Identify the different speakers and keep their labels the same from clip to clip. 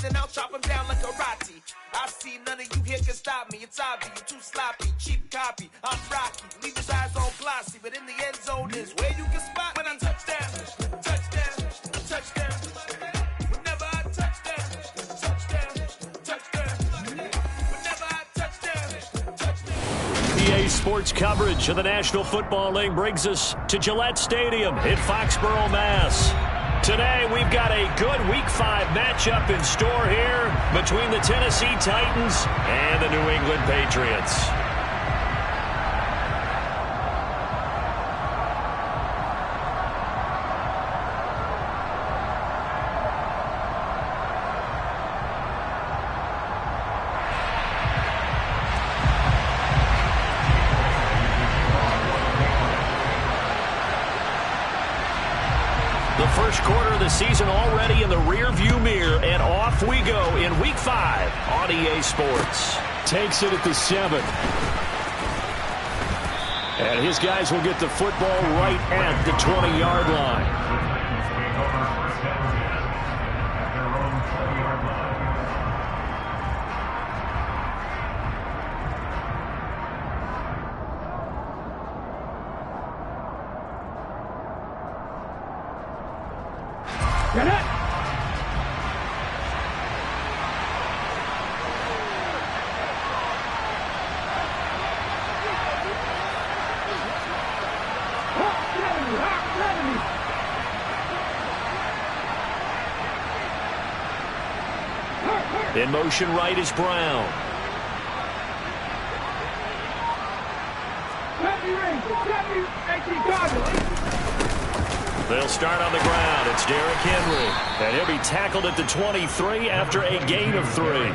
Speaker 1: and I'll chop them down like karate. I see none of you here can stop me. It's obvious, you're too sloppy, cheap copy. I'm Rocky, leave his eyes all glossy, but in the end zone is where you can spot when I touchdown, touchdown, touchdown. Whenever I touchdown, touchdown, touchdown. Whenever I touchdown, touchdown.
Speaker 2: EA Sports coverage of the National Football League brings us to Gillette Stadium in Foxborough, Mass. Today, we've got a good Week 5 matchup in store here between the Tennessee Titans and the New England Patriots. First quarter of the season already in the rear-view mirror, and off we go in Week 5 on EA Sports.
Speaker 3: Takes it at the 7. And his guys will get the football right at the 20-yard line.
Speaker 2: In motion right is Brown. They'll start on the ground. It's Derrick Henry. And he'll be tackled at the 23 after a gain of 3.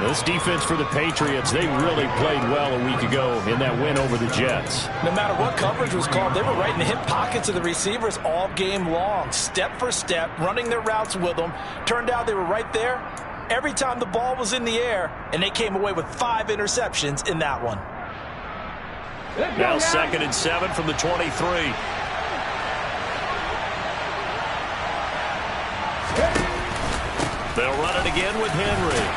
Speaker 2: This defense for the Patriots, they really played well a week ago in that win over the Jets.
Speaker 4: No matter what coverage was called, they were right in the hip pockets of the receivers all game long. Step for step, running their routes with them. Turned out they were right there every time the ball was in the air, and they came away with 5 interceptions in that one.
Speaker 2: Now 2nd and 7 from the 23. They'll run it again with Henry.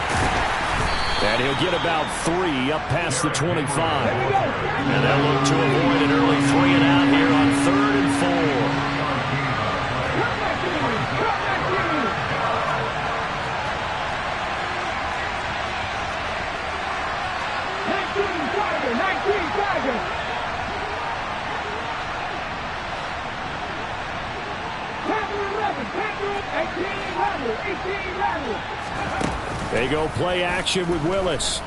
Speaker 2: And he'll get about 3 up past the 25. And they'll look to avoid an early 3 and out here on 3rd and 4. They go play action with Willis.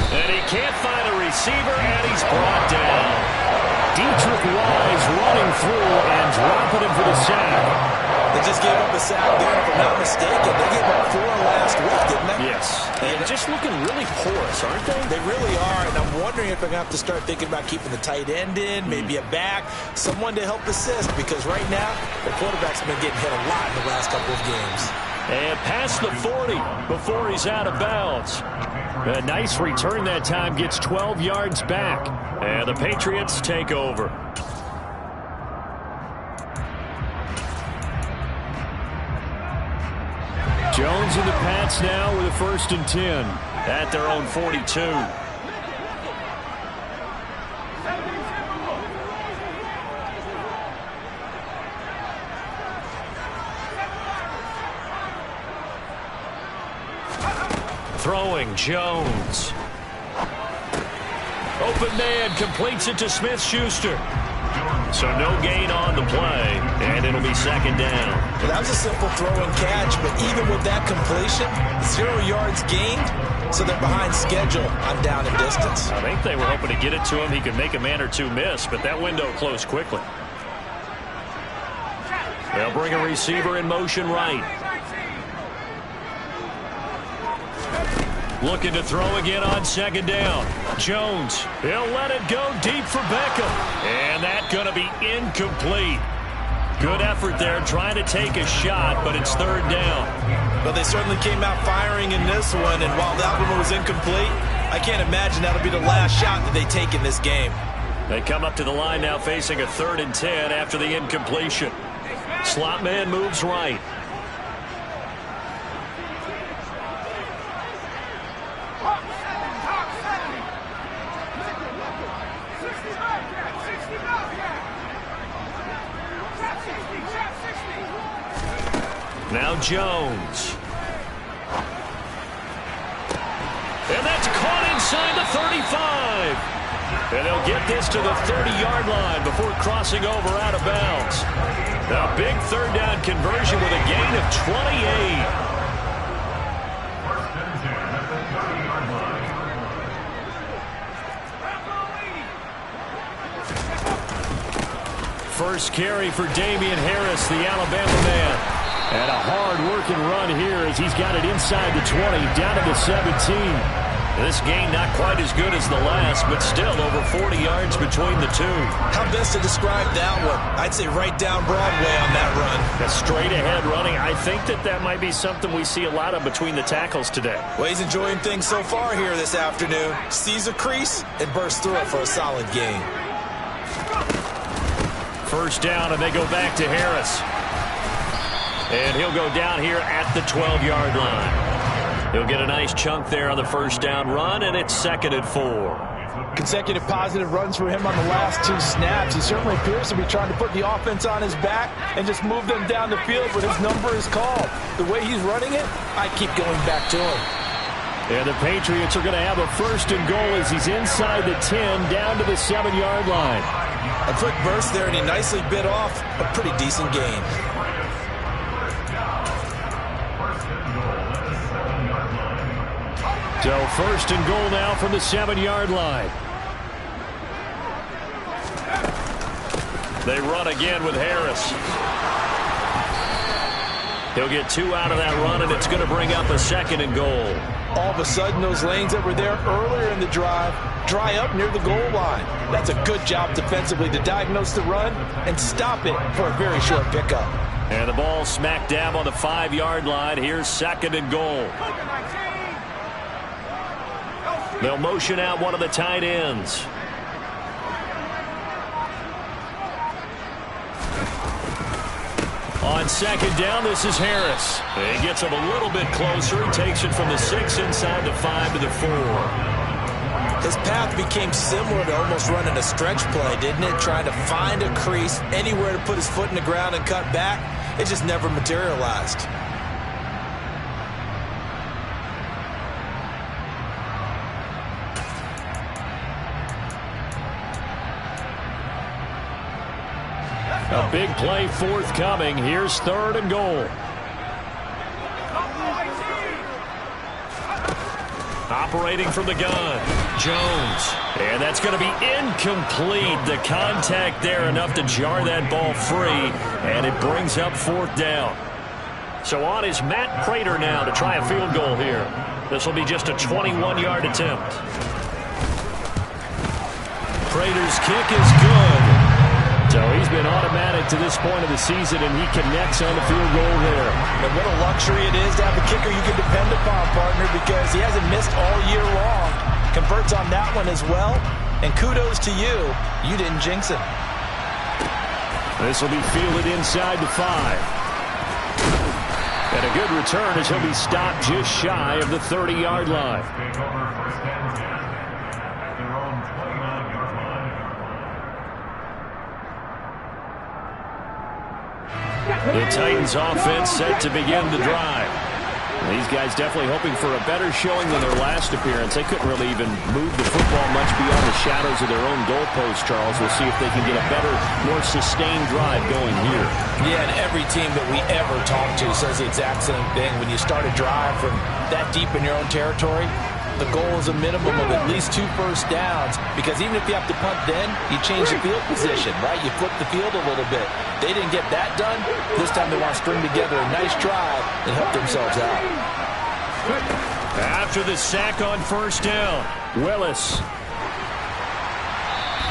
Speaker 2: And he can't find a receiver, and he's brought down. Deatrich Wise running through and dropping him for the sack.
Speaker 4: They just gave up a sack there, if I'm not mistaken. They gave up 4 last week, didn't they?
Speaker 2: Yes. And just looking really porous, aren't they?
Speaker 4: They really are, and I'm wondering if they're going to have to start thinking about keeping the tight end in, maybe a back, someone to help assist, because right now, the quarterback's been getting hit a lot in the last couple of games.
Speaker 2: And past the 40 before he's out of bounds. A nice return that time, gets 12 yards back. And the Patriots take over.
Speaker 3: Jones and the Pats now with a 1st and 10.
Speaker 2: At their own 42. Throwing, Jones. Open man, completes it to Smith-Schuster. So no gain on the play, and it'll be 2nd down.
Speaker 4: Well, that was a simple throw and catch, but even with that completion, 0 yards gained, so they're behind schedule on down and distance.
Speaker 2: I think they were hoping to get it to him. He could make a man or 2 miss, but that window closed quickly. They'll bring a receiver in motion right. Looking to throw again on 2nd down. Jones, he'll let it go deep for Beckham. And that's going to be incomplete. Good effort there, trying to take a shot, but it's 3rd down.
Speaker 4: Well, they certainly came out firing in this one, and while that one was incomplete, I can't imagine that'll be the last shot that they take in this game.
Speaker 2: They come up to the line now facing a 3rd and 10 after the incompletion. Slot man moves right. Now Jones. And that's caught inside the 35. And they'll get this to the 30-yard line before crossing over out of bounds. A big third down conversion with a gain of 28. First carry for Damian Harris, the Alabama man. And a hard-working run here as he's got it inside the 20, down to the 17. This gain not quite as good as the last, but still over 40 yards between the two.
Speaker 4: How best to describe that one? I'd say right down Broadway on that run.
Speaker 2: A straight-ahead running. I think that might be something we see a lot of between the tackles today.
Speaker 4: Well, he's enjoying things so far here this afternoon. Sees a crease and bursts through it for a solid gain.
Speaker 2: First down, and they go back to Harris. And he'll go down here at the 12-yard line. He'll get a nice chunk there on the first down run, and it's 2nd and 4.
Speaker 4: Consecutive positive runs for him on the last 2 snaps. He certainly appears to be trying to put the offense on his back and just move them down the field when his number is called. The way he's running it, I keep going back to him.
Speaker 2: And the Patriots are going to have a 1st and goal as he's inside the 10, down to the 7-yard line.
Speaker 4: A quick burst there, and he nicely bit off a pretty decent gain.
Speaker 2: So 1st and goal now from the 7-yard line. They run again with Harris. He'll get 2 out of that run, and it's going to bring up a 2nd and goal.
Speaker 4: All of a sudden, those lanes that were there earlier in the drive dry up near the goal line. That's a good job defensively to diagnose the run and stop it for a very short pickup.
Speaker 2: And the ball smack dab on the 5-yard line. Here's 2nd and goal. They'll motion out one of the tight ends. On 2nd down, this is Harris. He gets him a little bit closer. He takes it from the 6 inside the 5 to the 4.
Speaker 4: His path became similar to almost running a stretch play, didn't it? Trying to find a crease, anywhere to put his foot in the ground and cut back. It just never materialized.
Speaker 2: A big play forthcoming. Here's 3rd and goal. Operating from the gun, Jones. And that's going to be incomplete. The contact there enough to jar that ball free. And it brings up 4th down. So on is Matt Prater now to try a field goal here. This will be just a 21-yard attempt. Prater's kick is good. So he's been automatic to this point of the season, and he connects on the field goal there.
Speaker 4: And what a luxury it is to have a kicker you can depend upon, partner, because he hasn't missed all year long. Converts on that one as well. And kudos to you. You didn't jinx him.
Speaker 2: This will be fielded inside the 5. And a good return as he'll be stopped just shy of the 30-yard line. The Titans offense set to begin the drive. These guys definitely hoping for a better showing than their last appearance. They couldn't really even move the football much beyond the shadows of their own goalpost, Charles. We'll see if they can get a better, more sustained drive going here.
Speaker 4: Yeah, and every team that we ever talk to says the exact same thing. When you start a drive from that deep in your own territory, the goal is a minimum of at least 2 first downs, because even if you have to punt then, you change the field position, right? You flip the field a little bit. They didn't get that done. This time they want to string together a nice drive and help themselves out.
Speaker 2: After the sack on 1st down, Willis.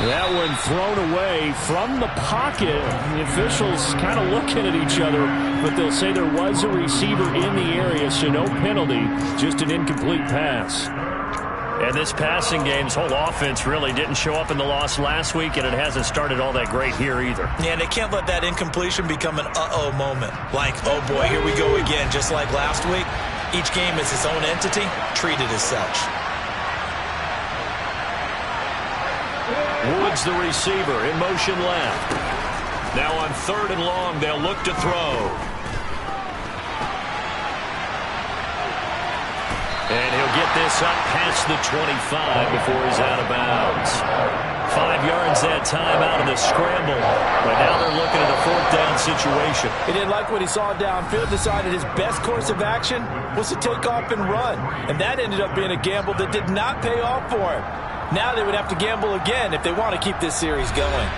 Speaker 2: That one thrown away from the pocket. The officials kind of looking at each other, but they'll say there was a receiver in the area, so no penalty, just an incomplete pass. And this passing game's whole offense really didn't show up in the loss last week, and it hasn't started all that great here either.
Speaker 4: Yeah, and they can't let that incompletion become an uh-oh moment. Like, oh boy, here we go again, just like last week. Each game is its own entity, treated as such.
Speaker 2: Woods, the receiver, in motion left. Now on 3rd and long, they'll look to throw. And he'll get this up past the 25 before he's out of bounds. 5 yards that time out of the scramble. But now they're looking at a 4th down situation.
Speaker 4: He didn't like what he saw downfield, decided his best course of action was to take off and run. And that ended up being a gamble that did not pay off for him. Now they would have to gamble again if they want to keep this series going.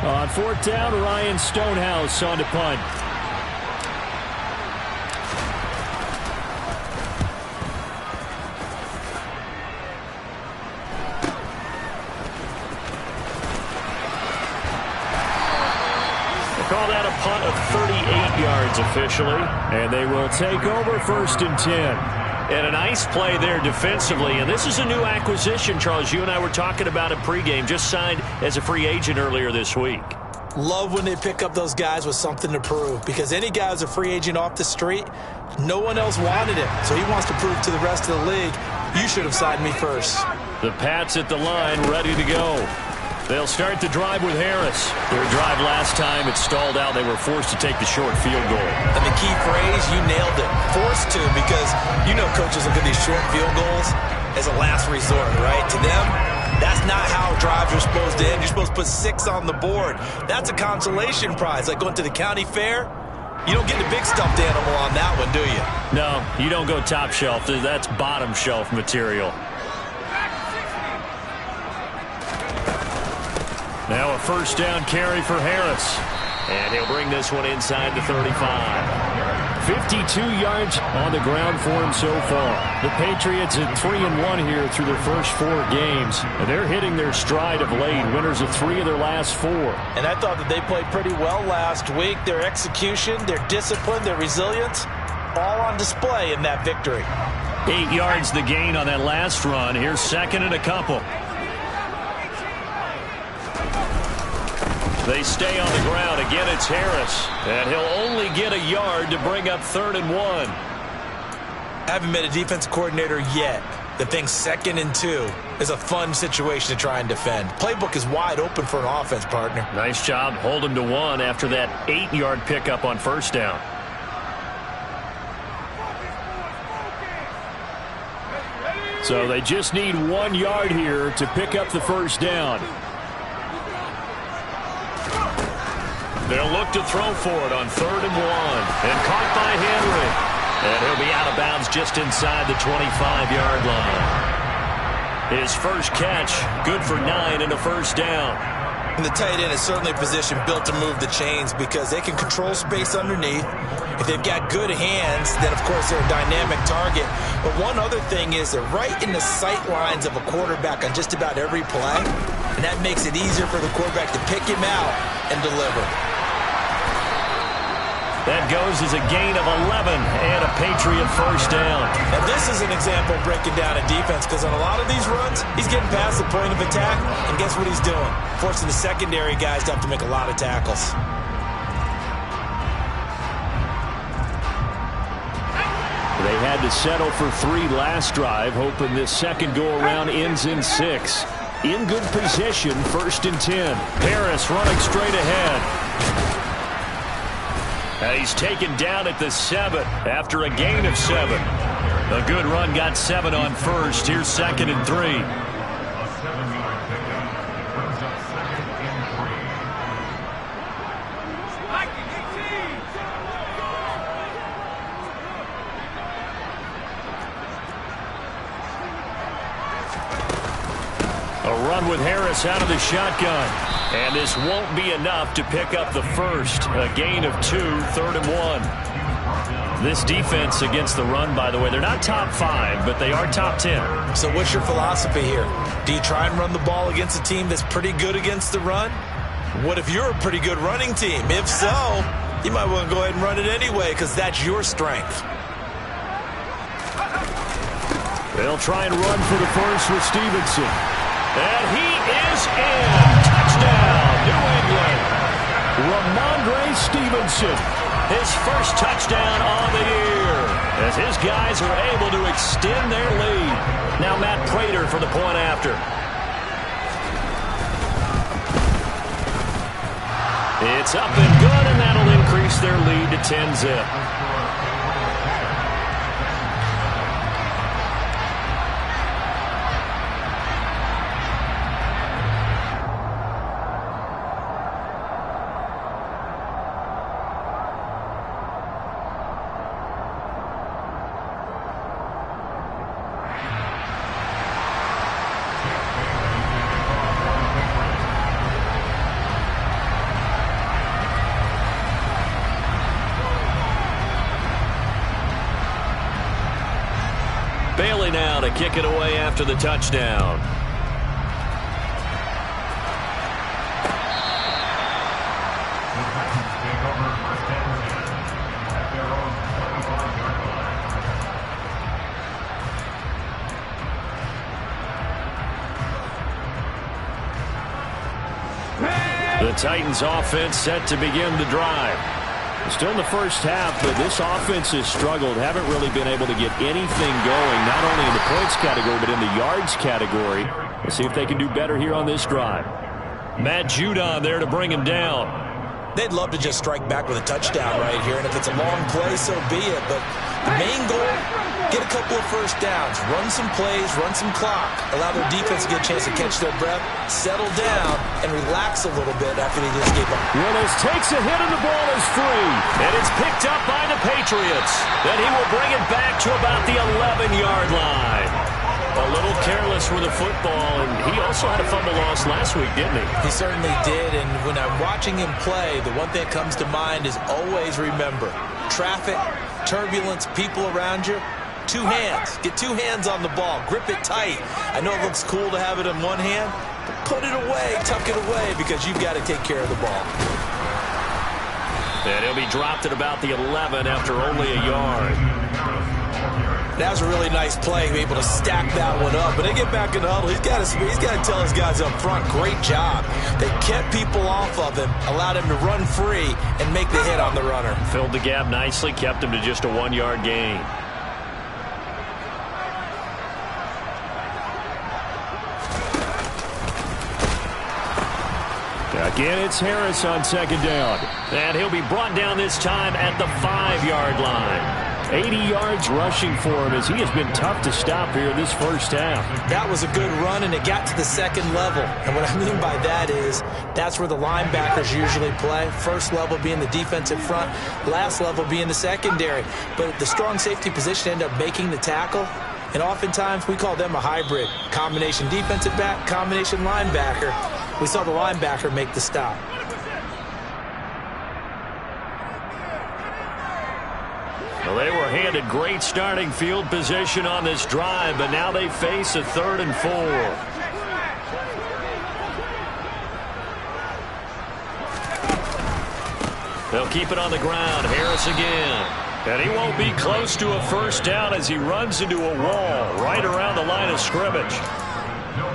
Speaker 2: On 4th down, Ryan Stonehouse on to punt. Call that a punt of 38 yards officially, and they will take over 1st and 10. And a nice play there defensively, and this is a new acquisition, Charles. You and I were talking about it pregame, just signed as a free agent earlier this week.
Speaker 4: Love when they pick up those guys with something to prove, because any guy who's a free agent off the street, no one else wanted him, so he wants to prove to the rest of the league, you should have signed me first.
Speaker 2: The Pats at the line, ready to go. They'll start the drive with Harris. Their drive last time, it stalled out. They were forced to take the short field goal.
Speaker 4: And the key phrase, you nailed it. Forced to, because you know coaches look at these short field goals as a last resort, right? To them, that's not how drives are supposed to end. You're supposed to put 6 on the board. That's a consolation prize, like going to the county fair. You don't get the big stuffed animal on that one, do you?
Speaker 2: No, you don't go top shelf. That's bottom shelf material. Now a 1st down carry for Harris. And he'll bring this one inside the 35. 52 yards on the ground for him so far. The Patriots at 3-1 here through their first 4 games. And they're hitting their stride of late. Winners of 3 of their last 4.
Speaker 4: And I thought that they played pretty well last week. Their execution, their discipline, their resilience, all on display in that victory.
Speaker 2: 8 yards the gain on that last run. Here's 2nd and a couple. They stay on the ground. Again, it's Harris. And he'll only get a yard to bring up 3rd and 1.
Speaker 4: I haven't met a defense coordinator yet that thinks 2nd and 2 is a fun situation to try and defend. Playbook is wide open for an offense, partner.
Speaker 2: Nice job holding to 1 after that 8-yard pickup on 1st down. So they just need 1 yard here to pick up the 1st down. They'll look to throw for it on 3rd and 1. And caught by Henry. And he'll be out of bounds just inside the 25-yard line. His first catch, good for 9 and a 1st down.
Speaker 4: And the tight end is certainly a position built to move the chains because they can control space underneath. If they've got good hands, then, of course, they're a dynamic target. But one other thing is they're right in the sight lines of a quarterback on just about every play. And that makes it easier for the quarterback to pick him out and deliver.
Speaker 2: That goes as a gain of 11 and a Patriot 1st down.
Speaker 4: Now this is an example of breaking down a defense because on a lot of these runs, he's getting past the point of attack, and guess what he's doing? Forcing the secondary guys to have to make a lot of tackles.
Speaker 2: They had to settle for 3 last drive, hoping this second go-around ends in 6. In good position, 1st and 10. Harris running straight ahead. He's taken down at the 7 after a gain of 7. A good run, got 7 on 1st. Here's 2nd and 3. A run with Harris out of the shotgun. And this won't be enough to pick up the 1st. A gain of 2, 3rd and 1. This defense against the run, by the way, they're not top 5, but they are top 10.
Speaker 4: So what's your philosophy here? Do you try and run the ball against a team that's pretty good against the run? What if you're a pretty good running team? If so, you might want to go ahead and run it anyway because that's your strength.
Speaker 3: They'll try and run for the first with Stevenson.
Speaker 2: And he is in. Touchdown, New England.
Speaker 3: Ramondre Stevenson.
Speaker 2: His first touchdown on the year, as his guys are able to extend their lead. Now Matt Prater for the point after. It's up and good, and that'll increase their lead to 10-zip. Bailey now to kick it away after the touchdown. The Titans offense set to begin the drive.
Speaker 3: Still in the first half, but this offense has struggled. Haven't really been able to get anything going, not only in the points category, but in the yards category. Let's see if they can do better here on this drive.
Speaker 2: Matt Judon there to bring him down.
Speaker 4: They'd love to just strike back with a touchdown right here, and if it's a long play, so be it. But the main goal, get a couple of first downs, run some plays, run some clock, allow their defense to get a chance to catch their breath, settle down, and relax a little bit after they just gave up.
Speaker 3: Willis takes a hit, and the ball is free.
Speaker 2: And it's picked up by the Patriots. Then he will bring it back to about the 11-yard line. A little careless with the football, and he also had a fumble loss last week, didn't he?
Speaker 4: He certainly did, and when I'm watching him play, the one thing that comes to mind is always remember, traffic, turbulence, people around you, two hands. Get two hands on the ball. Grip it tight. I know it looks cool to have it in one hand, but put it away, tuck it away, because you've got to take care of the ball.
Speaker 2: And he'll be dropped at about the 11 after only a yard.
Speaker 4: That was a really nice play, able to stack that one up. But they get back in the huddle. He's got to tell his guys up front, great job. They kept people off of him, allowed him to run free and make the hit on the runner.
Speaker 2: Filled the gap nicely, kept him to just a 1-yard gain.
Speaker 3: Again, it's Harris on second down.
Speaker 2: And he'll be brought down this time at the 5-yard line.
Speaker 3: 80 yards rushing for him, as he has been tough to stop here this first half.
Speaker 4: That was a good run, and it got to the second level. And what I mean by that is that's where the linebackers usually play. First level being the defensive front, last level being the secondary. But the strong safety position ended up making the tackle. And oftentimes we call them a hybrid. Combination defensive back, combination linebacker. We saw the linebacker make the stop.
Speaker 2: Well, they were handed great starting field position on this drive, but now they face a 3rd and 4. They'll keep it on the ground. Harris again. And he won't be close to a first down as he runs into a wall right around the line of scrimmage.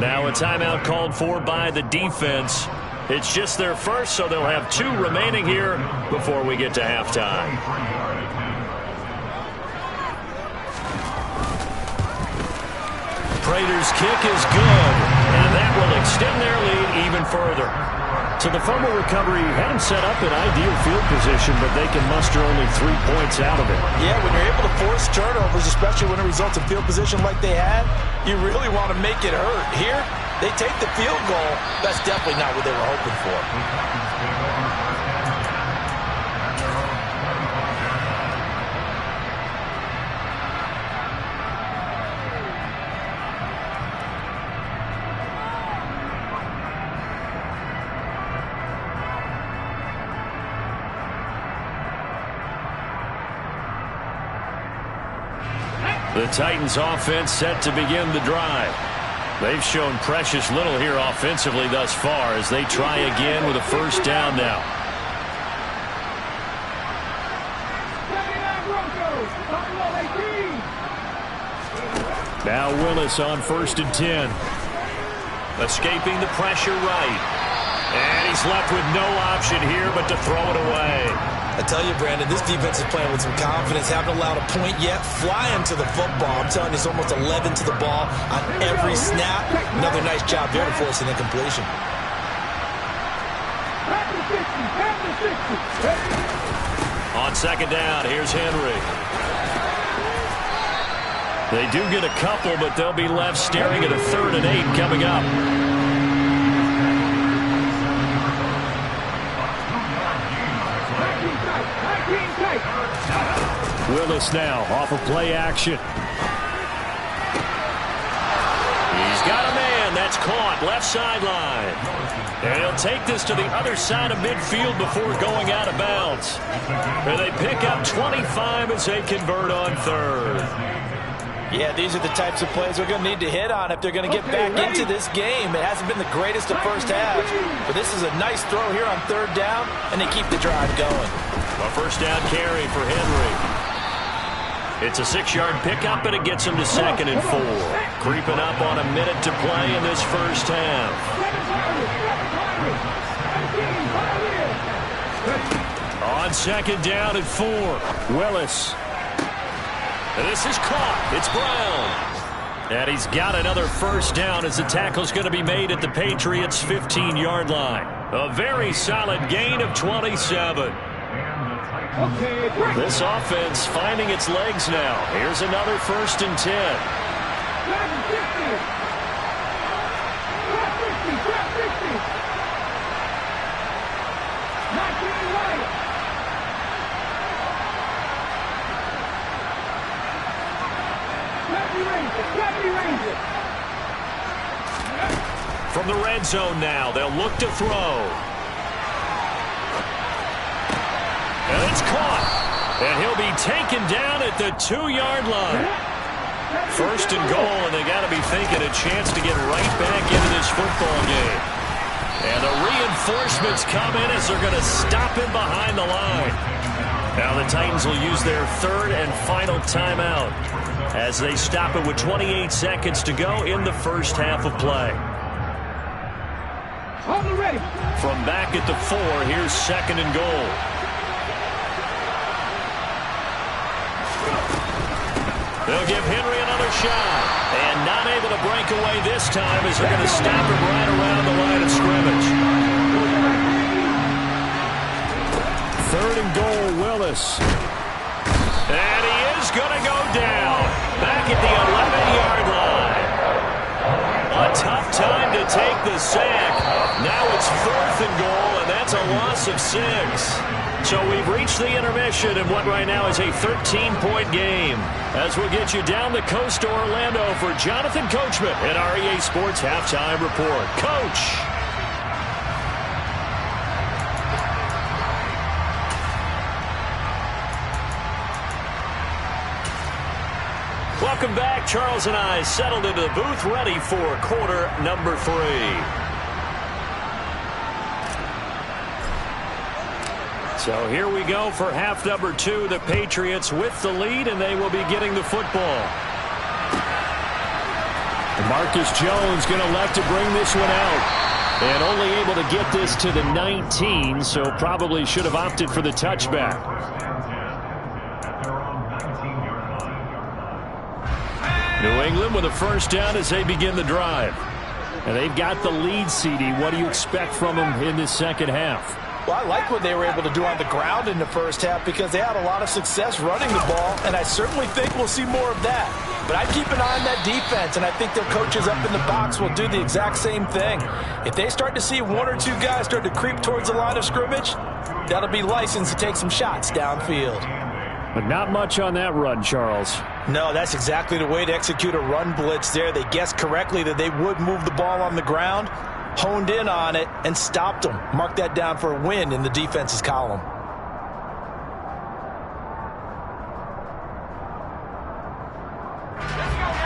Speaker 2: Now a timeout called for by the defense. It's just their first, so they'll have 2 remaining here before we get to halftime. Prater's kick is good, and that will extend their lead even further.
Speaker 3: So the fumble recovery had him set up in ideal field position, but they can muster only 3 points out of it.
Speaker 4: Yeah, when you're able to force turnovers, especially when it results in field position like they had, you really want to make it hurt. Here, they take the field goal. That's definitely not what they were hoping for.
Speaker 2: The Titans offense set to begin the drive. They've shown precious little here offensively thus far as they try again with a first down now. Now Willis on 1st and 10. Escaping the pressure right. And he's left with no option here but to throw it away.
Speaker 4: I tell you, Brandon, this defense is playing with some confidence. Haven't allowed a point yet. Flying to the football. I'm telling you, it's almost 11 to the ball on every snap. Another nice job there to force an incompletion.
Speaker 2: On 2nd down, here's Henry. They do get a couple, but they'll be left staring at a 3rd and 8 coming up. Willis now off of play action. He's got a man. That's caught. Left sideline. And he'll take this to the other side of midfield before going out of bounds. And they pick up 25 as they convert on 3rd.
Speaker 4: Yeah, these are the types of plays they're going to need to hit on if they're going to get back into this game. It hasn't been the greatest of first halves, but this is a nice throw here on 3rd down, and they keep the drive going.
Speaker 2: A 1st down carry for Henry. It's a 6-yard pickup, and it gets him to 2nd and 4. Creeping up on a minute to play in this first half. On 2nd down and 4, Willis. This is caught. It's Brown. And he's got another 1st down as the tackle's going to be made at the Patriots' 15-yard line. A very solid gain of 27. This offense finding its legs now. Here's another 1st and 10. From the red zone now, they'll look to throw. And it's caught. And he'll be taken down at the 2-yard line. 1st and goal, and they got to be thinking a chance to get right back into this football game. And the reinforcements come in as they're going to stop him behind the line. Now the Titans will use their 3rd and final timeout as they stop it with 28 seconds to go in the first half of play. From back at the 4, here's 2nd and goal. They'll give Henry another shot. And not able to break away this time as they're going to stop him right around the line of scrimmage. 3rd and goal, Willis. And he is going to go down. Back at the 11-yard line. A tough time to take the sack. Now it's 4th and goal, and that's a loss of 6. So we've reached the intermission in what right now is a 13-point game. As we'll get you down the coast to Orlando for Jonathan Coachman in our EA Sports Halftime Report. Coach. Welcome back. Charles and I settled into the booth ready for quarter number 3. So here we go for half number 2. The Patriots with the lead, and they will be getting the football. Marcus Jones going to elect to bring this one out. And only able to get this to the 19, so probably should have opted for the touchback. New England with a 1st down as they begin the drive. And they've got the lead, CD. What do you expect from them in this second half?
Speaker 4: Well, I like what they were able to do on the ground in the first half because they had a lot of success running the ball, and I certainly think we'll see more of that. But I'd keep an eye on that defense, and I think their coaches up in the box will do the exact same thing. If they start to see 1 or 2 guys start to creep towards the line of scrimmage, that'll be licensed to take some shots downfield.
Speaker 2: But not much on that run, Charles.
Speaker 4: No, that's exactly the way to execute a run blitz there. They guessed correctly that they would move the ball on the ground, honed in on it, and stopped them. Mark that down for a win in the defense's column.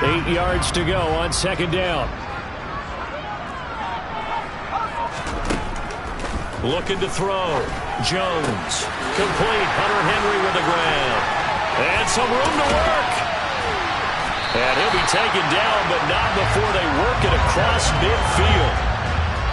Speaker 2: Eight yards to go on 2nd down. Looking to throw. Jones. Complete. Hunter Henry with the ground. And some room to work. And he'll be taken down, but not before they work it across midfield.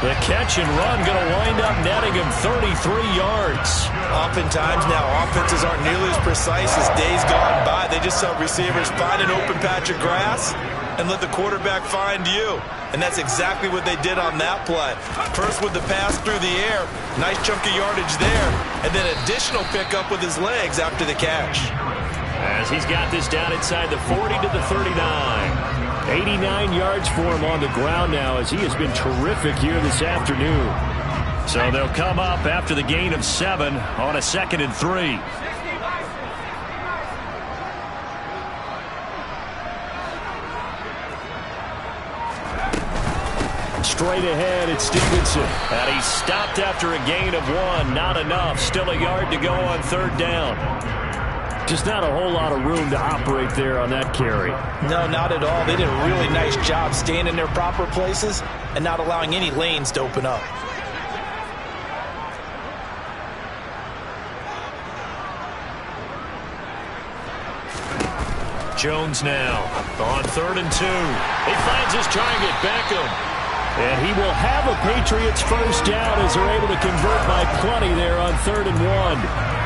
Speaker 2: The catch and run going to wind up netting him 33 yards.
Speaker 4: Oftentimes now, offenses aren't nearly as precise as days gone by. They just help receivers find an open patch of grass and let the quarterback find you. And that's exactly what they did on that play. First with the pass through the air, nice chunk of yardage there, and then additional pickup with his legs after the catch.
Speaker 2: As he's got this down inside the 40 to the 39. 89 yards for him on the ground now as he has been terrific here this afternoon. So they'll come up after the gain of 7 on a 2nd and 3. Straight ahead, it's Stevenson. And he's stopped after a gain of 1. Not enough. Still a yard to go on 3rd down. Just not a whole lot of room to operate there on that carry.
Speaker 4: No, not at all. They did a really nice job staying in their proper places and not allowing any lanes to open up.
Speaker 2: Jones now on 3rd and 2. He finds his target, Beckham. And he will have a Patriots first down as they're able to convert by plenty there on 3rd and 1.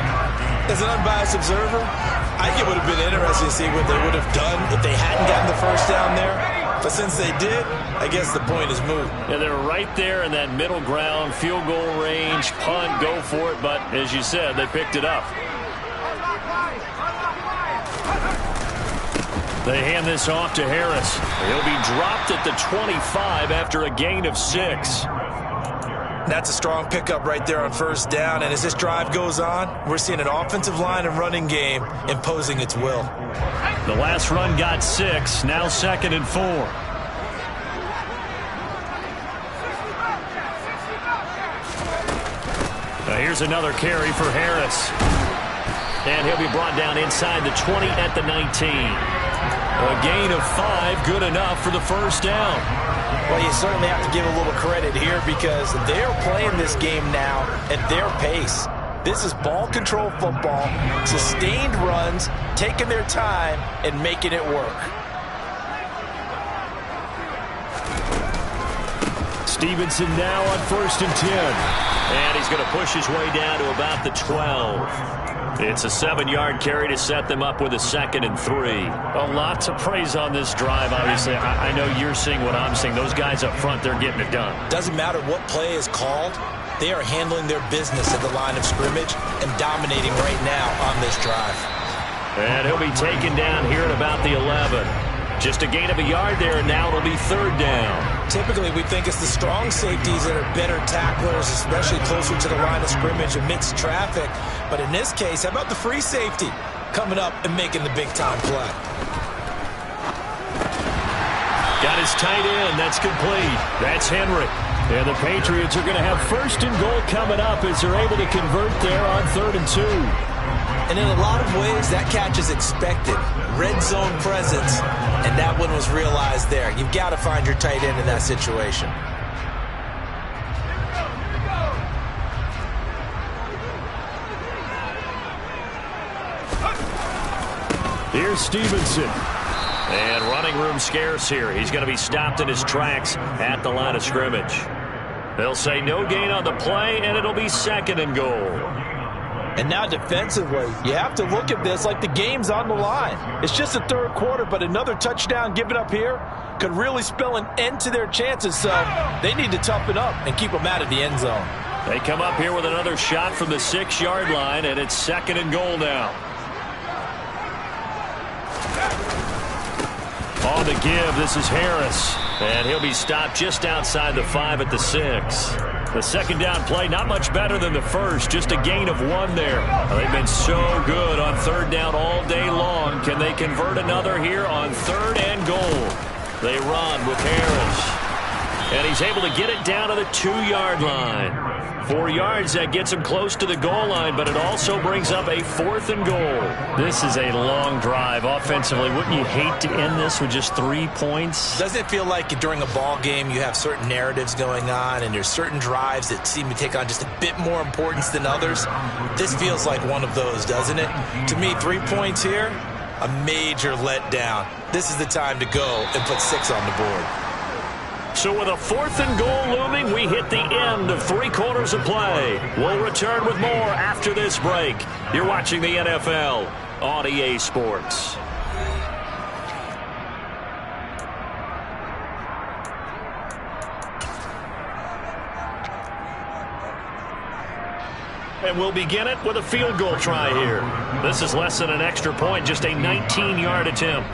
Speaker 4: As an unbiased observer, I think it would have been interesting to see what they would have done if they hadn't gotten the first down there. But since they did, I guess the point is moot.
Speaker 2: And they're right there in that middle ground, field goal range, punt, go for it. But as you said, they picked it up. They hand this off to Harris. He'll be dropped at the 25 after a gain of 6.
Speaker 4: That's a strong pickup right there on 1st down. And as this drive goes on, we're seeing an offensive line and running game imposing its will.
Speaker 2: The last run got 6. Now 2nd and 4. Now here's another carry for Harris. And he'll be brought down inside the 20 at the 19. A gain of 5, good enough for the first down.
Speaker 4: Well, you certainly have to give a little credit here because they're playing this game now at their pace. This is ball control football, sustained runs, taking their time and making it work.
Speaker 2: Stevenson now on 1st and 10. And he's going to push his way down to about the 12. It's a 7-yard carry to set them up with a 2nd and 3. A lot to praise on this drive, obviously. I know you're seeing what I'm seeing. Those guys up front, they're getting it done.
Speaker 4: Doesn't matter what play is called. They are handling their business at the line of scrimmage and dominating right now on this drive.
Speaker 2: And he'll be taken down here at about the 11. Just a gain of a yard there, and now it'll be 3rd down.
Speaker 4: Typically, we think it's the strong safeties that are better tacklers, especially closer to the line of scrimmage amidst traffic. But in this case, how about the free safety coming up and making the big-time play?
Speaker 2: Got his tight end. That's complete. That's Henry. And the Patriots are going to have 1st and goal coming up as they're able to convert there on 3rd and 2.
Speaker 4: And in a lot of ways, that catch is expected. Red zone presence, and that one was realized there. You've got to find your tight end in that situation.
Speaker 2: Here's Stevenson. And running room scarce here. He's going to be stopped in his tracks at the line of scrimmage. They'll say no gain on the play, and it'll be 2nd and goal.
Speaker 4: And now defensively, you have to look at this like the game's on the line. It's just the 3rd quarter, but another touchdown given up here could really spell an end to their chances. So they need to toughen up and keep them out of the end zone.
Speaker 2: They come up here with another shot from the 6-yard line, and it's 2nd and goal now. On the give, this is Harris. And he'll be stopped just outside the 5 at the 6. The 2nd down play, not much better than the first. Just a gain of 1 there. They've been so good on 3rd down all day long. Can they convert another here on 3rd and goal? They run with Harris. And he's able to get it down to the 2-yard line. 4 yards, that gets him close to the goal line, but it also brings up a 4th and goal. This is a long drive offensively. Wouldn't you hate to end this with just 3 points?
Speaker 4: Doesn't it feel like during a ball game you have certain narratives going on and there's certain drives that seem to take on just a bit more importance than others? This feels like one of those, doesn't it? To me, 3 points here, a major letdown. This is the time to go and put 6 on the board.
Speaker 2: So with a 4th and goal looming, we hit the end of 3 quarters of play. We'll return with more after this break. You're watching the NFL on EA Sports. And we'll begin it with a field goal try here. This is less than an extra point, just a 19-yard attempt.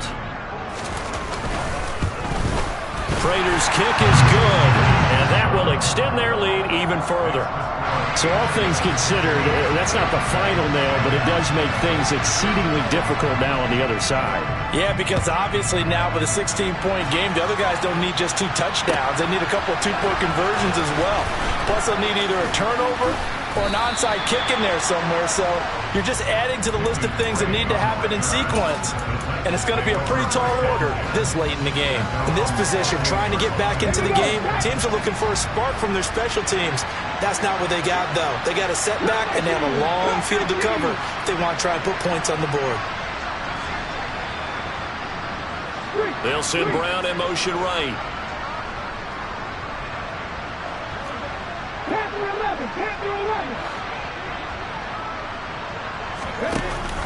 Speaker 2: Prater's kick is good, and that will extend their lead even further.
Speaker 3: So all things considered, that's not the final nail, but it does make things exceedingly difficult now on the other side.
Speaker 4: Yeah, because obviously now with a 16-point game, the other guys don't need just 2 touchdowns. They need a couple of 2-point conversions as well. Plus, they'll need either a turnover or an onside kick in there somewhere. So you're just adding to the list of things that need to happen in sequence. And it's going to be a pretty tall order this late in the game. In this position, trying to get back into the game, teams are looking for a spark from their special teams. That's not what they got, though. They got a setback, and they have a long field to cover if they want to try and put points on the board.
Speaker 2: They'll send Brown in motion right.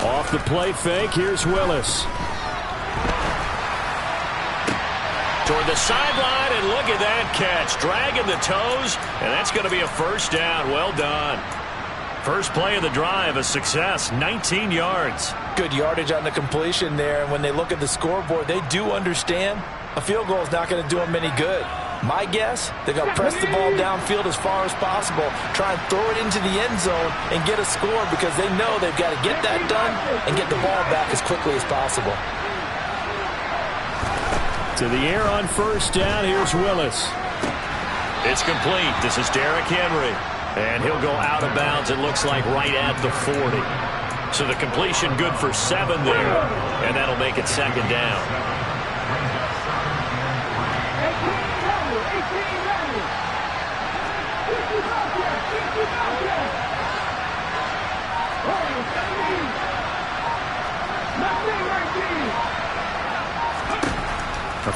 Speaker 3: Off the play fake, here's Willis.
Speaker 2: Toward the sideline, and look at that catch. Dragging the toes, and that's going to be a first down. Well done. First play of the drive, a success, 19 yards.
Speaker 4: Good yardage on the completion there, and when they look at the scoreboard, they do understand a field goal is not going to do them any good. My guess, they're going to press the ball downfield as far as possible, try and throw it into the end zone and get a score because they know they've got to get that done and get the ball back as quickly as possible.
Speaker 3: To the air on first down, here's Willis.
Speaker 2: It's complete. This is Derrick Henry. And he'll go out of bounds, it looks like, right at the 40. So the completion good for 7 there, and that'll make it second down.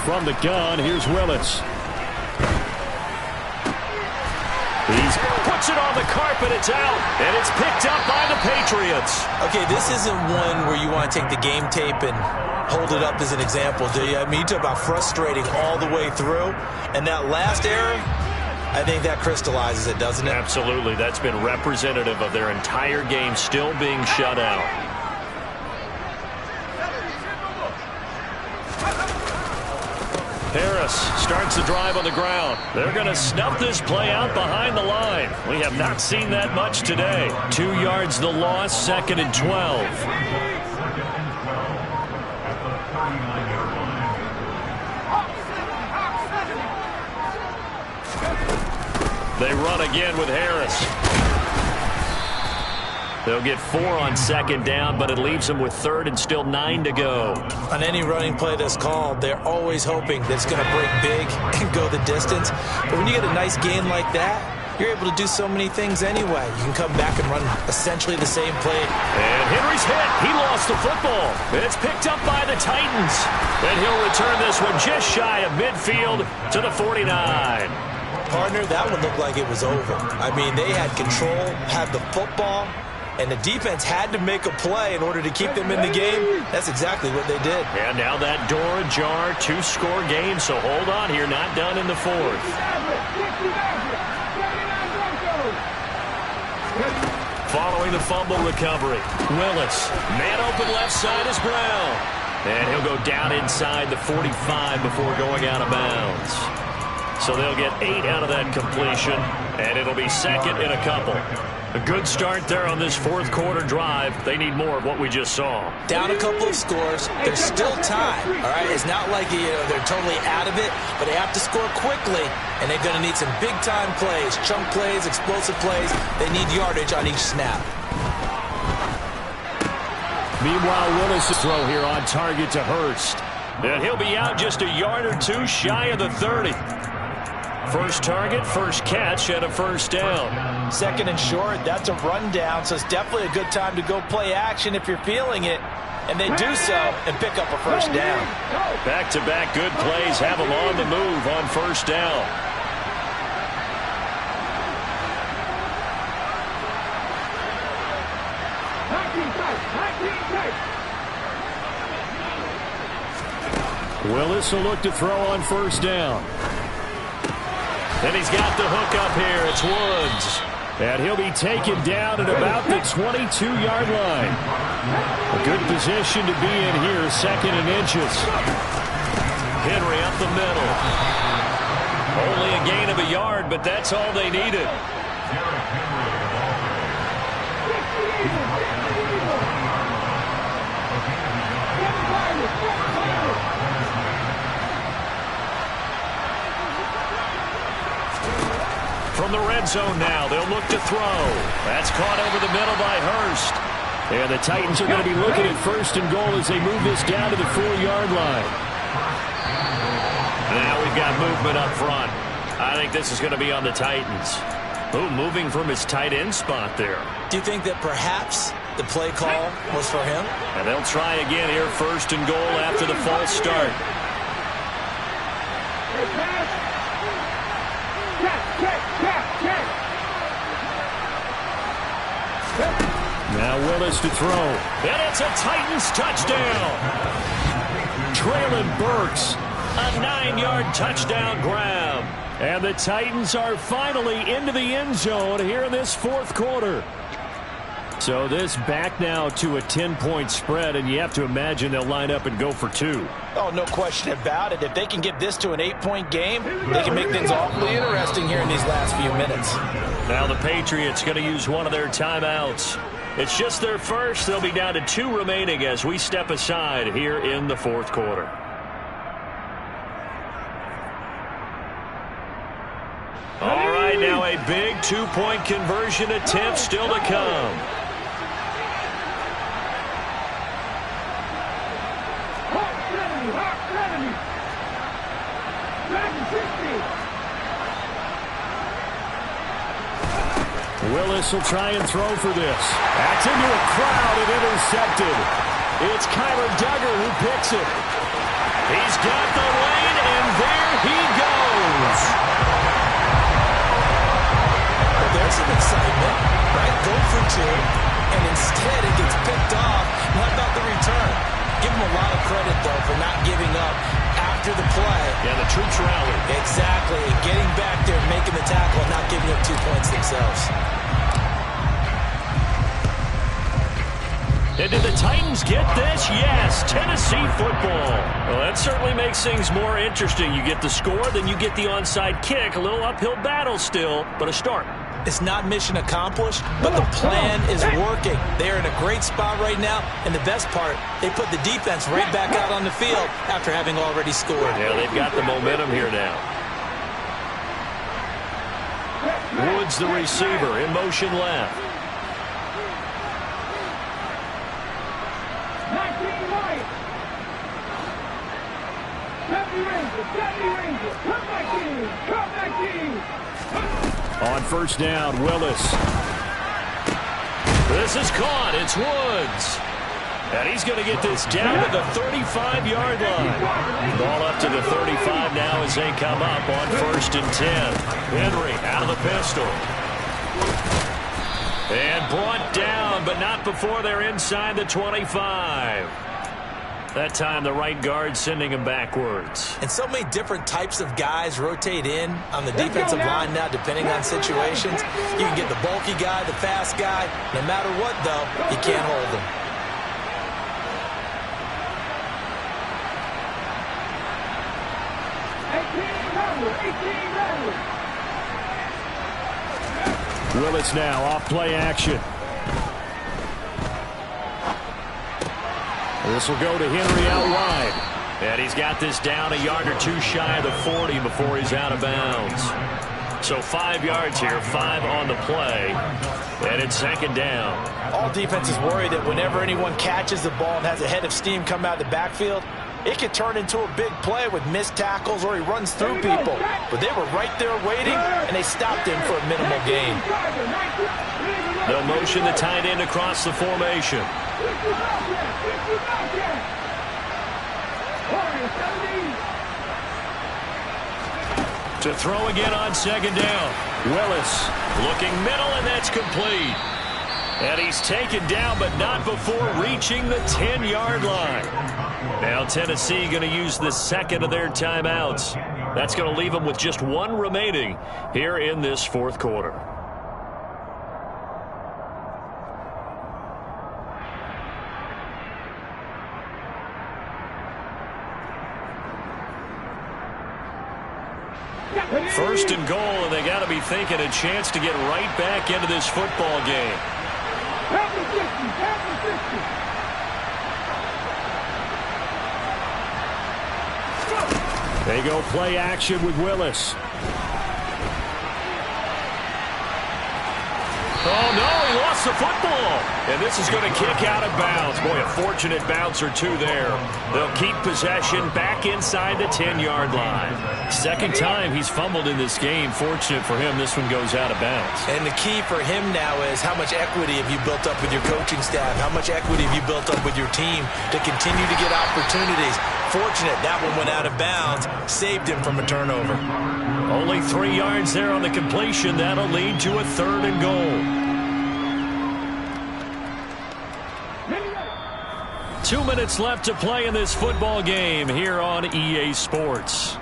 Speaker 3: From the gun, here's Willis.
Speaker 2: He puts it on the carpet, it's out, and it's picked up by the Patriots.
Speaker 4: Okay, this isn't one where you want to take the game tape and hold it up as an example, do you? I mean, you talk about frustrating all the way through, and that last error, I think that crystallizes it, doesn't it?
Speaker 2: Absolutely. That's been representative of their entire game still being shut out. Harris starts the drive on the ground. They're going to snuff this play out behind the line. We have not seen that much today. 2 yards the loss, 2nd and 12. They run again with Harris. They'll get 4 on 2nd down, but it leaves them with 3rd and still 9 to go.
Speaker 4: On any running play that's called, they're always hoping that it's going to break big and go the distance. But when you get a nice gain like that, you're able to do so many things anyway. You can come back and run essentially the same play.
Speaker 2: And Henry's hit. He lost the football. It's picked up by the Titans. And he'll return this one just shy of midfield to the 49.
Speaker 4: Partner, that one looked like it was over. I mean, they had control, had the football, and the defense had to make a play in order to keep them in the game. That's exactly what they did.
Speaker 2: And now that door ajar, 2-score game, so hold on here, not done in the 4th. Following the fumble recovery, Willis, man open left side is Brown. And he'll go down inside the 45 before going out of bounds. So they'll get 8 out of that completion, and it'll be 2nd and a couple. A good start there on this 4th quarter drive. They need more of what we just saw.
Speaker 4: Down a couple of scores. There's still time, all right? It's not like they're totally out of it, but they have to score quickly, and they're going to need some big-time plays, chunk plays, explosive plays. They need yardage on each snap.
Speaker 3: Meanwhile, Willis' throw here on target to Hurst.
Speaker 2: And he'll be out just a yard or 2 shy of the 30. First target, first catch, and a first down.
Speaker 4: 2nd and short, that's a rundown, so it's definitely a good time to go play action if you're feeling it. and they do so and pick up a first down.
Speaker 2: Back-to-back good plays have them on the move on first down.
Speaker 3: Willis will look to throw on first down.
Speaker 2: And he's got the hook up here. It's Woods.
Speaker 3: And he'll be taken down at about the 22-yard line. A good position to be in here, 2nd and inches.
Speaker 2: Henry up the middle. Only a gain of a yard, but that's all they needed. From the red zone now, they'll look to throw. That's caught over the middle by Hurst.
Speaker 3: And the Titans are going to be looking at 1st and goal as they move this down to the 4-yard line.
Speaker 2: Now we've got movement up front. I think this is going to be on the Titans. Oh, moving from his tight end spot there.
Speaker 4: Do you think that perhaps the play call was for him?
Speaker 2: And they'll try again here, 1st and goal after the false start.
Speaker 3: Now Willis to throw.
Speaker 2: And it's a Titans touchdown.
Speaker 3: Traylon Burks.
Speaker 2: A 9-yard touchdown grab.
Speaker 3: And the Titans are finally into the end zone here in this 4th quarter. So this back now to a 10-point spread, and you have to imagine they'll line up and go for 2.
Speaker 4: Oh, no question about it. If they can get this to an 8-point game, they can make things awfully interesting here in these last few minutes.
Speaker 2: Now the Patriots going to use one of their timeouts. It's just their first. They'll be down to 2 remaining as we step aside here in the 4th quarter. All right, now a big 2-point conversion attempt still to come.
Speaker 3: Willis will try and throw for this. That's into a crowd and intercepted. It's Kyler Duggar who picks it.
Speaker 2: He's got the lane, and there he goes.
Speaker 4: Well, there's some excitement, right? Go for 2, and instead it gets picked off. How about the return? Give him a lot of credit, though, for not giving up after the play.
Speaker 2: Yeah, the troops rallied.
Speaker 4: Exactly. Getting back there, making the tackle, and not giving up 2 points themselves.
Speaker 2: And did the Titans get this? Yes, Tennessee football. Well, that certainly makes things more interesting. You get the score, then you get the onside kick. A little uphill battle still, but a start.
Speaker 4: It's not mission accomplished, but the plan is working. They're in a great spot right now, and the best part, they put the defense right back out on the field after having already scored.
Speaker 2: Yeah, they've got the momentum here now. Woods, the receiver, in motion left.
Speaker 3: On first down, Willis.
Speaker 2: This is caught. It's Woods. And he's going to get this down to the 35-yard line. Ball up to the 35 now as they come up on 1st and 10. Henry out of the pistol. And brought down, but not before they're inside the 25. That time the right guard sending him backwards.
Speaker 4: And so many different types of guys rotate in on the defensive line now depending on situations. You can get the bulky guy, the fast guy. No matter what, though, you can't hold them.
Speaker 3: Willis now off play action. This will go to Henry out wide.
Speaker 2: And he's got this down a yard or 2 shy of the 40 before he's out of bounds. So 5 yards here, 5 on the play. And it's 2nd down.
Speaker 4: All defenses worry that whenever anyone catches the ball and has a head of steam come out of the backfield, it could turn into a big play with missed tackles or he runs through people. But they were right there waiting, and they stopped him for a minimal gain.
Speaker 2: They'll motion the tight end across the formation. To throw again on second down. Willis looking middle, and that's complete. And he's taken down, but not before reaching the 10-yard line. Now Tennessee going to use the second of their timeouts. That's going to leave them with just one remaining here in this fourth quarter. First and goal, and they got to be thinking a chance to get right back into this football game. They go play action with Willis. Oh, no, he lost the football. And this is going to kick out of bounds. Boy, a fortunate bounce or two there. They'll keep possession back inside the 10-yard line. Second time he's fumbled in this game. Fortunate for him, this one goes out of bounds.
Speaker 4: And the key for him now is how much equity have you built up with your coaching staff? How much equity have you built up with your team to continue to get opportunities? Fortunate that one went out of bounds, saved him from a turnover.
Speaker 2: Only 3 yards there on the completion. That'll lead to a third and goal. 2 minutes left to play in this football game here on EA Sports.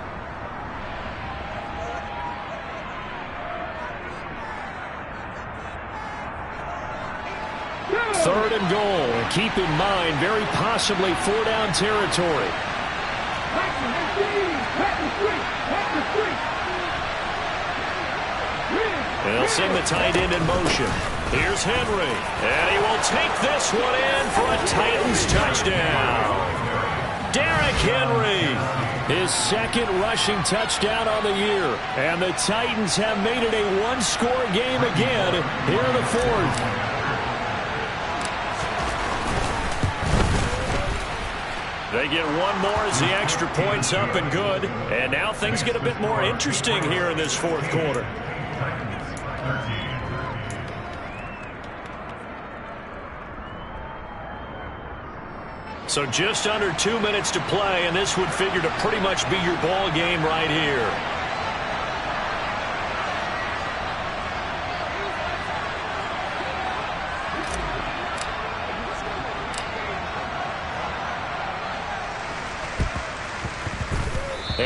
Speaker 2: Third and goal. Keep in mind, very possibly 4-down territory. They'll send the tight end in motion. Here's Henry, and he will take this one in for a Titans touchdown. Derrick Henry, his second rushing touchdown on the year. And the Titans have made it a one-score game again here in the fourth. They get one more as the extra point's up and good. And now things get a bit more interesting here in this fourth quarter. So just under 2 minutes to play, and this would figure to pretty much be your ball game right here.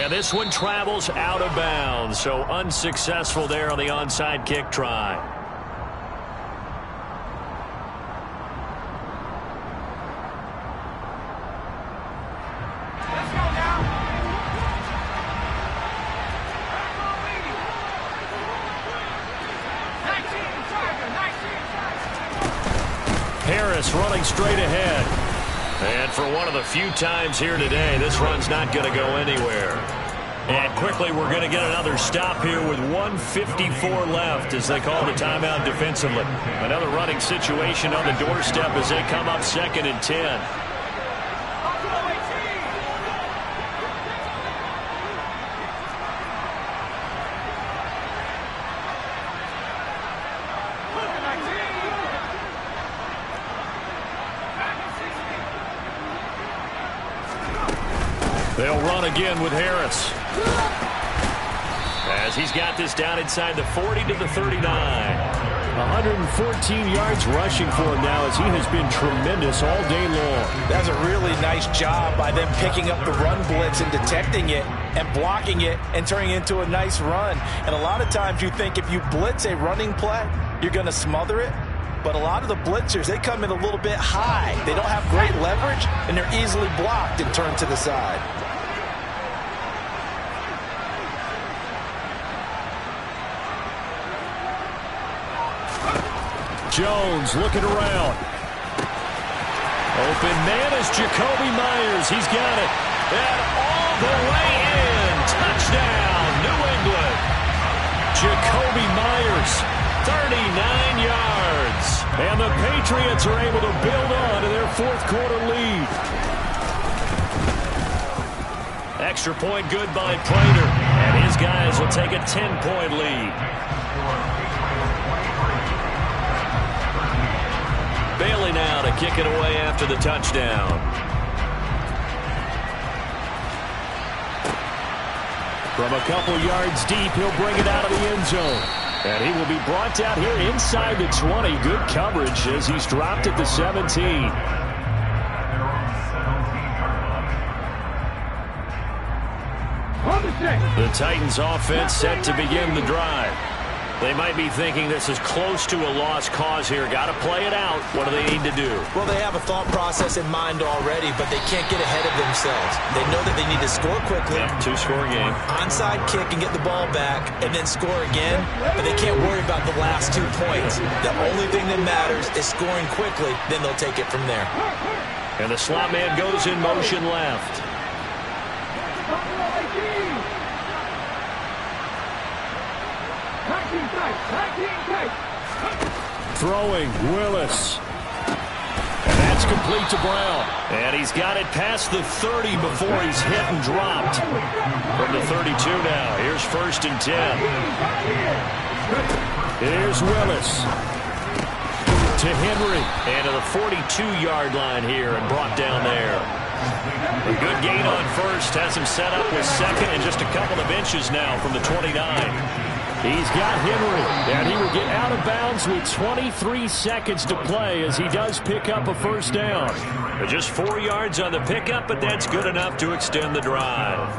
Speaker 2: And this one travels out of bounds, so unsuccessful there on the onside kick try. Harris running straight ahead. And for one of the few times here today, this run's not going to go anywhere. And quickly, we're going to get another stop here with 1:54 left as they call the timeout defensively. Another running situation on the doorstep as they come up 2nd and 10. They'll run again with Harris. As he's got this down inside the 40 to the 39. 114 yards rushing for him now as he has been tremendous all day long.
Speaker 4: That's a really nice job by them picking up the run blitz and detecting it and blocking it and turning it into a nice run. And a lot of times you think if you blitz a running play, you're going to smother it. But a lot of the blitzers, they come in a little bit high. They don't have great leverage, and they're easily blocked and turned to the side.
Speaker 2: Jones looking around. Open man is Jakobi Meyers. He's got it. And all the way in. Touchdown, New England. Jakobi Meyers, 39 yards. And the Patriots are able to build on to their fourth quarter lead. Extra point good by Prater. And his guys will take a 10-point lead. kick it away after the touchdown.
Speaker 3: From a couple yards deep, he'll bring it out of the end zone. And he will be brought down here inside the 20. Good coverage as he's dropped at the 17. The Titans offense set to begin the drive. They might be thinking this is close to a lost cause here. Got to play it out. What do they need to do?
Speaker 4: Well, they have a thought process in mind already, but they can't get ahead of themselves. They know that they need to score quickly.
Speaker 2: Yep, two-score game.
Speaker 4: Onside kick and get the ball back and then score again, but they can't worry about the last 2 points. The only thing that matters is scoring quickly, then they'll take it from there.
Speaker 3: And the slot man goes in motion left. Throwing, Willis. And that's complete to Brown. And he's got it past the 30 before he's hit and dropped. From the 32 now. Here's 1st and 10. Here's Willis. To Henry. And to the 42-yard line here and brought down there. A good gain on first. Has him set up with second and just a couple of inches now from the 29. He's got Henry, and he will get out of bounds with 23 seconds to play as he does pick up a first down. Just 4 yards on the pickup, but that's good enough to extend the drive.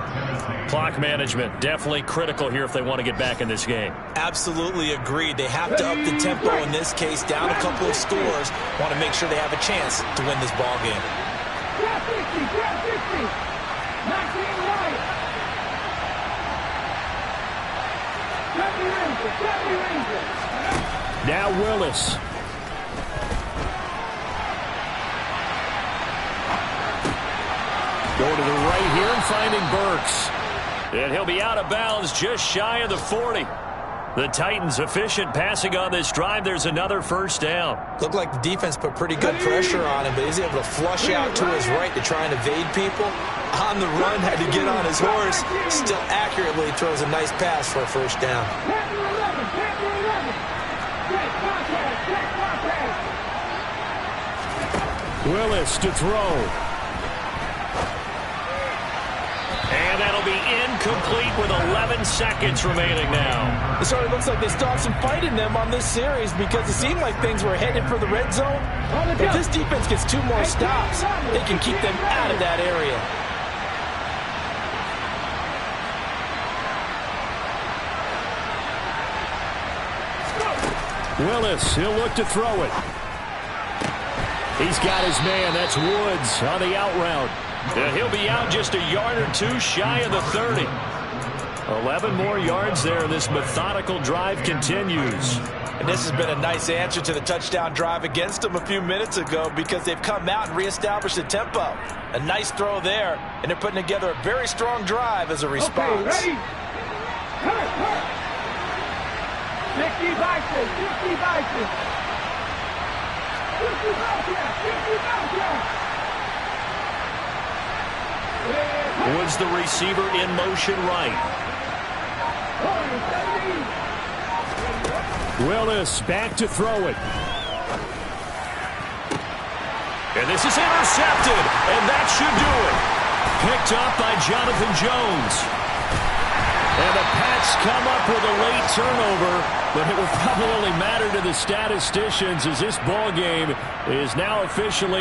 Speaker 3: Clock management, definitely critical here if they want to get back in this game.
Speaker 4: Absolutely agreed. They have to up the tempo in this case, down a couple of scores. Want to make sure they have a chance to win this ball game.
Speaker 1: Grab 60, grab 60. Maxine right.
Speaker 3: Now Willis. Going to the right here and finding Burks. And he'll be out of bounds just shy of the 40. The Titans efficient passing on this drive. There's another first down.
Speaker 4: Looked like the defense put pretty good pressure on him, but he's able to flush out to his right to try and evade people. On the run, had to get on his horse. Still accurately throws a nice pass for a first down.
Speaker 3: Willis to throw. And that'll be incomplete with 11 seconds remaining now.
Speaker 4: It sort of looks like they still have some fight in them on this series because it seemed like things were headed for the red zone. If this defense gets 2 more stops, they can keep them out of that area.
Speaker 3: Willis, he'll look to throw it. He's got his man. That's Woods on the out route. And he'll be out just a yard or 2 shy of the 30. 11 more yards there. This methodical drive continues.
Speaker 4: And this has been a nice answer to the touchdown drive against them a few minutes ago because they've come out and reestablished the tempo. A nice throw there, and they're putting together a very strong drive as a response.
Speaker 1: Okay, ready? Hurt. 50 boxes, 50 boxes. 50 boxes, 50 boxes.
Speaker 3: Woods the receiver in motion right. Willis back to throw it. And this is intercepted, and that should do it. Picked up by Jonathan Jones. And the Pats come up with a late turnover, but it will probably only matter to the statisticians as this ball game is now officially